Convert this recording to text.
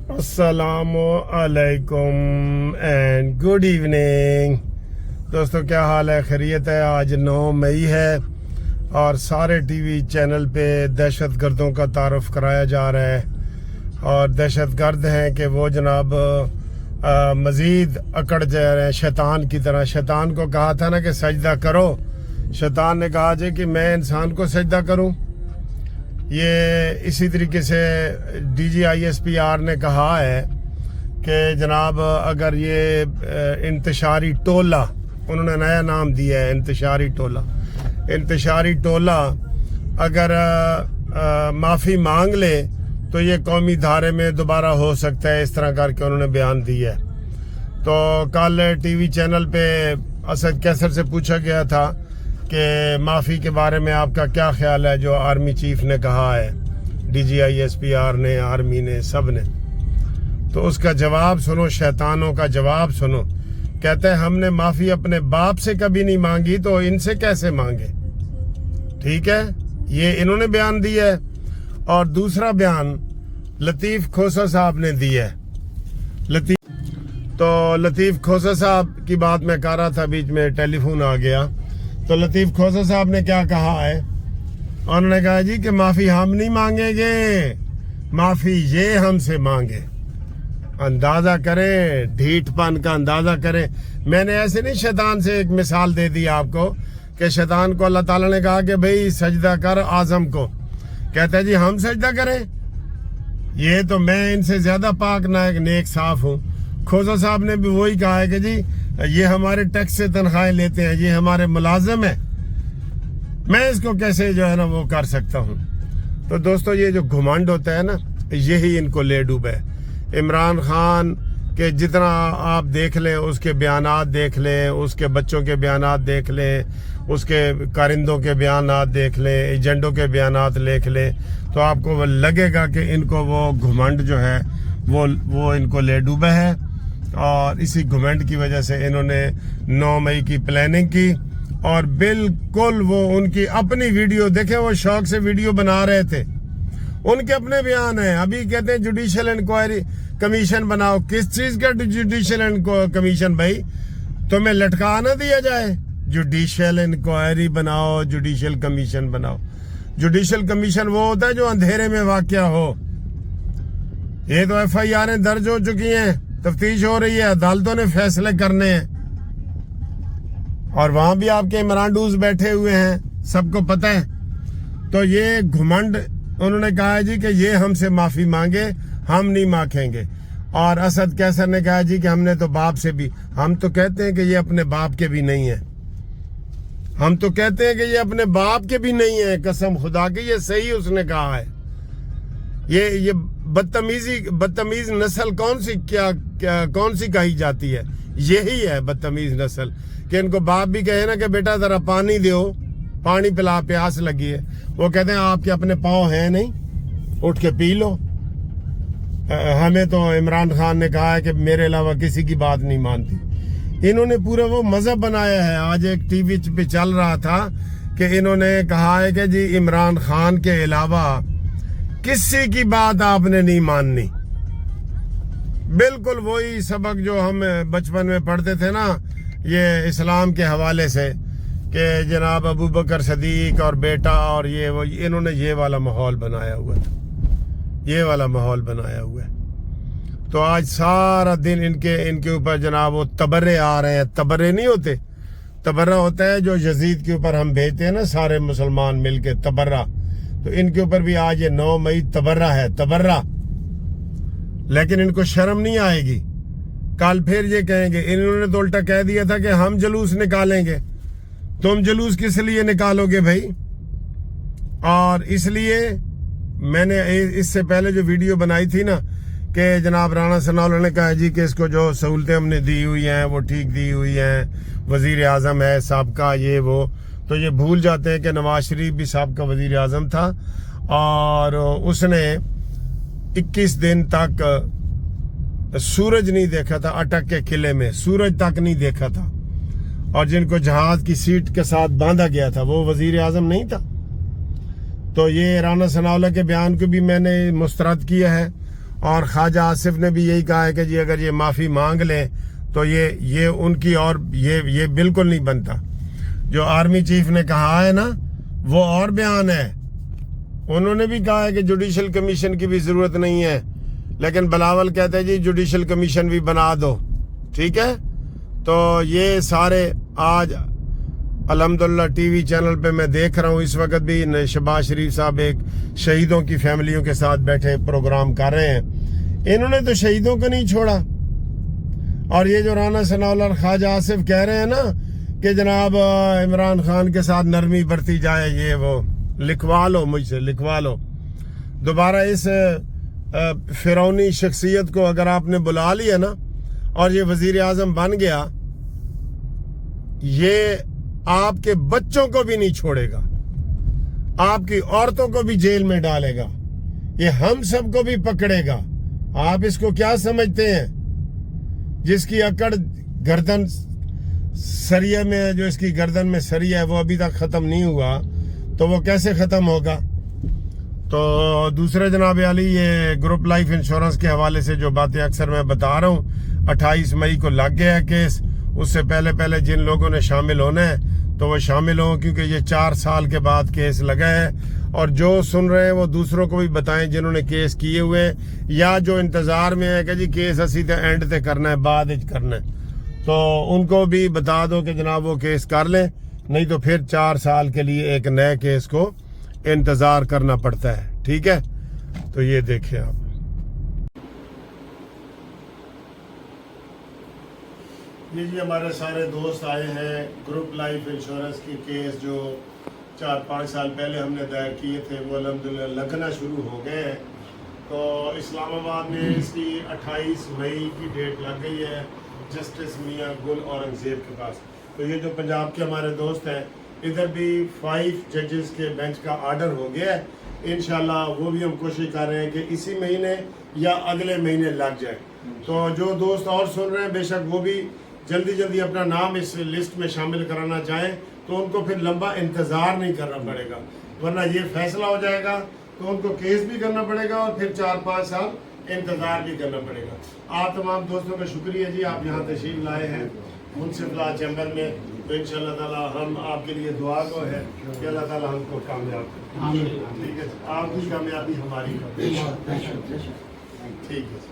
अस्सलामु अलैकुम and good evening. दोस्तों क्या हाल है, खैरियत है। आज 9 मई है और सारे टीवी चैनल पे दहशत गर्दों का तारुफ कराया जा रहा है और दहशत गर्द हैं कि वो जनाब मज़ीद अकड़ जा रहे हैं शैतान की तरह। शैतान को कहा था ना कि सजदा करो, शैतान ने कहा जी कि मैं इंसान को सजदा करूं। ये इसी तरीके से DGISPR ने कहा है कि जनाब अगर ये इंतशारी टोला, उन्होंने नया नाम दिया है इंतशारी टोला अगर माफ़ी मांग ले तो ये कौमी धारे में दोबारा हो सकता है, इस तरह करके उन्होंने बयान दिया है। तो कल टीवी चैनल पे असद कैसर से पूछा गया था कि माफ़ी के बारे में आपका क्या ख्याल है, जो आर्मी चीफ ने कहा है, DGISPR ने, आर्मी ने, सब ने। तो उसका जवाब सुनो, शैतानों का जवाब सुनो। कहते हैं हमने माफ़ी अपने बाप से कभी नहीं मांगी तो इनसे कैसे मांगे। ठीक है, ये इन्होंने बयान दिया है। और दूसरा बयान लतीफ़ खोसा साहब ने दिया है। लतीफ़ खोसा साहब की बात मैं कर रहा था, बीच में टेलीफोन आ गया। तो लतीफ़ खोसा साहब ने क्या कहा है, उन्होंने कहा जी कि माफ़ी हम नहीं मांगेंगे, माफ़ी ये हमसे मांगे। अंदाज़ा करें, ढीठपन का अंदाज़ा करें। मैंने ऐसे नहीं, शैतान से एक मिसाल दे दी आपको कि शैतान को अल्लाह ताला ने कहा कि भाई सजदा कर आज़म को, कहता है जी हम सजदा करें। ये तो मैं इनसे ज़्यादा पाक नेक साफ हूँ। खोसा साहब ने भी वही कहा है कि जी ये हमारे टैक्स से तनख्वाहें लेते हैं, ये हमारे मुलाजिम है, मैं इसको कैसे जो है ना वो कर सकता हूँ। तो दोस्तों ये जो घुमंड होता है ना, यही इनको ले डूबा है। इमरान खान के जितना आप देख लें, उसके बयानात देख लें, उसके बच्चों के बयानात देख लें, उसके कारिंदों के बयानात देख लें, एजेंडों के बयानात देख लें, तो आपको लगेगा कि इनको वो घुमंड जो है वो इनको ले डूबा है। और इसी घुमंड की वजह से इन्होंने 9 मई की प्लानिंग की और बिल्कुल वो उनकी अपनी वीडियो देखे, वो शौक से वीडियो बना रहे थे, उनके अपने बयान है। अभी कहते हैं जुडिशल इंक्वायरी कमीशन बनाओ। किस चीज का जुडिशल कमीशन भाई, तुम्हें लटका ना दिया जाए। जुडिशल इंक्वायरी बनाओ, जुडिशल कमीशन बनाओ। जुडिशल कमीशन वो होता है जो अंधेरे में वाक़या हो। ये तो FIR दर्ज हो चुकी हैं, तफ्तीश हो रही है, अदालतों ने फैसले करने हैं और वहां भी आपके इमरान बैठे हुए हैं, सबको पता है। तो ये घुमंड उन्होंने कहा है जी कि ये हमसे माफी मांगे, हम नहीं मांगेंगे। और असद कैसर ने कहा जी कि हमने तो बाप से भी, हम तो कहते हैं कि ये अपने बाप के भी नहीं है, हम तो कहते हैं कि ये अपने बाप के भी नहीं है, कसम खुदा की। ये सही उसने कहा है। ये बदतमीज नस्ल कौन सी कही जाती है, यही है बदतमीज नस्ल कि इनको बाप भी कहे ना कि बेटा जरा पानी दो, पानी पिला, प्यास लगी है, वो कहते हैं आपके अपने पाँव हैं नहीं, उठ के पी लो। हमें तो इमरान खान ने कहा है कि मेरे अलावा किसी की बात नहीं मानती। इन्होंने पूरा वो मजहब बनाया है। आज एक टीवी पे चल रहा था कि इन्होंने कहा है कि जी इमरान खान के अलावा किसी की बात आपने नहीं माननी। बिल्कुल वही सबक जो हम बचपन में पढ़ते थे ना, ये इस्लाम के हवाले से कि जनाब अबू बकर सदीक और बेटा और ये वो, इन्होंने ये वाला माहौल बनाया हुआ था, ये वाला माहौल बनाया हुआ है। तो आज सारा दिन इनके ऊपर जनाब वो तबर्रे आ रहे हैं। तबर्रे नहीं होते, तबर्रा होता है जो यजीद के ऊपर हम भेजते हैं ना सारे मुसलमान मिलके, तबर्रा। तो इनके ऊपर भी आज ये 9 मई तबर्रा है, तबर्रा। लेकिन इनको शर्म नहीं आएगी, कल फिर ये कहेंगे। इन्होंने तो उल्टा कह दिया था कि हम जुलूस निकालेंगे। तुम जुलूस किस लिए निकालोगे भाई? और इसलिए मैंने इससे पहले जो वीडियो बनाई थी ना कि जनाब राणा सनाउल्लाह ने कहा जी कि इसको जो सहूलतें हमने दी हुई हैं वो ठीक दी हुई हैं, वजीर आजम है सबका, ये वो, तो ये भूल जाते हैं कि नवाज शरीफ भी सबका वजीर आजम था और उसने 21 दिन तक सूरज नहीं देखा था, अटक के किले में सूरज तक नहीं देखा था। और जिनको जहाज की सीट के साथ बांधा गया था वो वजीर आजम नहीं था। तो ये राणा सनाउल्लाह के बयान को भी मैंने मुस्तरद किया है اور خواجہ آصف نے بھی یہی کہا ہے کہ جی اگر یہ معافی مانگ لیں تو یہ ان کی اور یہ بالکل نہیں بنتا. جو آرمی چیف نے کہا ہے نا وہ اور بیان ہے. انہوں نے بھی کہا ہے کہ جوڈیشل کمیشن کی بھی ضرورت نہیں ہے, لیکن بلاول کہتے ہیں جی جوڈیشل کمیشن بھی بنا دو. ٹھیک ہے, تو یہ سارے آج الحمدللہ ٹی وی چینل پہ میں دیکھ رہا ہوں اس وقت بھی شہباز شریف صاحب ایک شہیدوں کی فیملیوں کے ساتھ بیٹھے پروگرام کر رہے ہیں. انہوں نے تو شہیدوں کو نہیں چھوڑا. اور یہ جو رانا ثناءاللہ اور خواجہ آصف کہہ رہے ہیں نا کہ جناب عمران خان کے ساتھ نرمی برتی جائے, یہ وہ لکھوا لو, مجھ سے لکھوا لو. دوبارہ اس فرعونی شخصیت کو اگر آپ نے بلا لیا نا اور یہ وزیر اعظم بن گیا, یہ آپ کے بچوں کو بھی نہیں چھوڑے گا, آپ کی عورتوں کو بھی جیل میں ڈالے گا, یہ ہم سب کو بھی پکڑے گا. آپ اس کو کیا سمجھتے ہیں؟ جس کی اکڑ گردن سریہ میں ہے, جو اس کی گردن میں سریہ ہے وہ ابھی تک ختم نہیں ہوا, تو وہ کیسے ختم ہوگا؟ تو دوسرے جناب علی, یہ گروپ لائف انشورنس کے حوالے سے جو باتیں اکثر میں بتا رہا ہوں, 28 مئی کو لگ گیا ہے کیس. اس سے پہلے جن لوگوں نے شامل ہونا ہے تو وہ شامل ہوں, کیونکہ یہ 4 سال کے بعد کیس لگا ہے. اور جو سن رہے ہیں وہ دوسروں کو بھی بتائیں جنہوں نے کیس کیے ہوئے ہیں یا جو انتظار میں ہے کہ جی کیس اسی تے اینڈ تے کرنا ہے, بعد کرنا ہے, تو ان کو بھی بتا دو کہ جناب وہ کیس کر لیں, نہیں تو پھر 4 سال کے لیے ایک نئے کیس کو انتظار کرنا پڑتا ہے. ٹھیک ہے, تو یہ دیکھیں آپ. یہ جی ہمارے سارے دوست آئے ہیں. گروپ لائف انشورنس کی کیس جو 4-5 سال پہلے ہم نے دائر کیے تھے وہ الحمدللہ لگنا شروع ہو گئے ہیں. تو اسلام آباد میں اس کی 28 مئی کی ڈیٹ لگ گئی ہے جسٹس میاں گل اورنگزیب کے پاس. تو یہ جو پنجاب کے ہمارے دوست ہیں, ادھر بھی 5 ججز کے بینچ کا آرڈر ہو گیا ہے. انشاءاللہ وہ بھی ہم کوشش کر رہے ہیں کہ اسی مہینے یا اگلے مہینے لگ جائے. تو جو دوست اور سن رہے ہیں بے شک وہ بھی جلدی اپنا نام اس لسٹ میں شامل کرانا چاہیں, تو ان کو پھر لمبا انتظار نہیں کرنا پڑے گا, ورنہ یہ فیصلہ ہو جائے گا تو ان کو کیس بھی کرنا پڑے گا اور پھر 4-5 سال انتظار بھی کرنا پڑے گا. آپ تمام دوستوں کا شکریہ جی, آپ یہاں تشریف لائے ہیں منصف لا چیمبر میں. تو انشاءاللہ تعالی ہم آپ کے لیے دعا کو ہے کہ اللہ تعالی ہم کو کامیاب کرے. ٹھیک ہے, آپ کی کامیابی ہماری. ٹھیک ہے.